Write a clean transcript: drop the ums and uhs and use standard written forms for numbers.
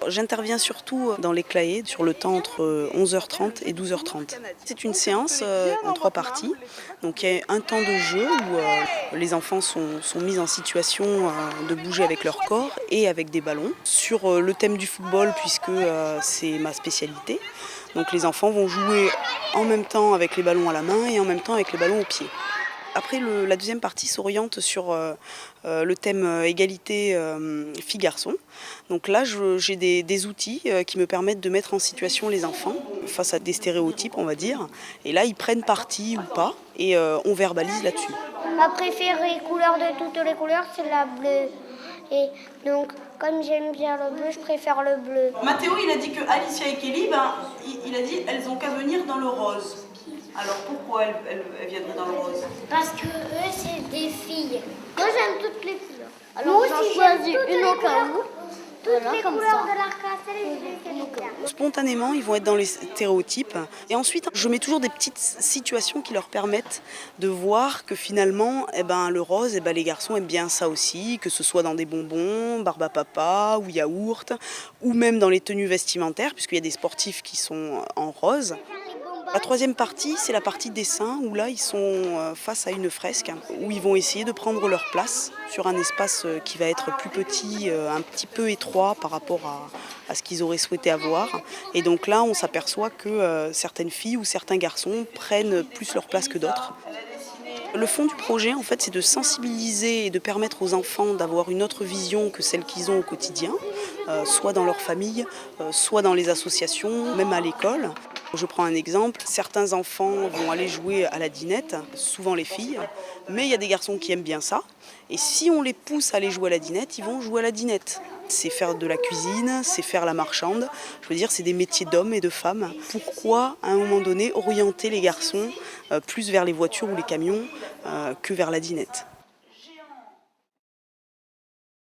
J'interviens surtout dans les Claës sur le temps entre 11h30 et 12h30. C'est une séance en 3 parties. Donc il y a un temps de jeu où les enfants sont mis en situation de bouger avec leur corps et avec des ballons. Sur le thème du football, puisque c'est ma spécialité, donc les enfants vont jouer en même temps avec les ballons à la main et en même temps avec les ballons au pied. Après, la deuxième partie s'oriente sur le thème égalité filles-garçons. Donc là, j'ai des outils qui me permettent de mettre en situation les enfants face à des stéréotypes, on va dire. Et là, ils prennent parti ou pas et on verbalise là-dessus. Ma préférée couleur de toutes les couleurs, c'est la bleue. Et donc, comme j'aime bien le bleu, je préfère le bleu. Mathéo, il a dit que Alicia et Kelly, il a dit elles ont qu'à venir dans le rose. Alors pourquoi elles viendraient dans le rose? Parce que eux, c'est des filles. Moi, j'aime toutes les couleurs. Alors, moi aussi, j'en choisis une au cas où. Toutes les couleurs de l'arc-en-ciel, j'aime bien. Spontanément, ils vont être dans les stéréotypes. Et ensuite, je mets toujours des petites situations qui leur permettent de voir que finalement, le rose, les garçons aiment bien ça aussi, que ce soit dans des bonbons, barbe à papa ou yaourt, ou même dans les tenues vestimentaires, puisqu'il y a des sportifs qui sont en rose. La troisième partie, c'est la partie dessin, où là, ils sont face à une fresque, où ils vont essayer de prendre leur place sur un espace qui va être plus petit, un petit peu étroit par rapport à ce qu'ils auraient souhaité avoir. Et donc là, on s'aperçoit que certaines filles ou certains garçons prennent plus leur place que d'autres. Le fond du projet, en fait, c'est de sensibiliser et de permettre aux enfants d'avoir une autre vision que celle qu'ils ont au quotidien, soit dans leur famille, soit dans les associations, même à l'école. Je prends un exemple, certains enfants vont aller jouer à la dinette, souvent les filles, mais il y a des garçons qui aiment bien ça. Et si on les pousse à aller jouer à la dinette, ils vont jouer à la dinette. C'est faire de la cuisine, c'est faire la marchande. Je veux dire, c'est des métiers d'hommes et de femmes. Pourquoi, à un moment donné, orienter les garçons plus vers les voitures ou les camions que vers la dinette ?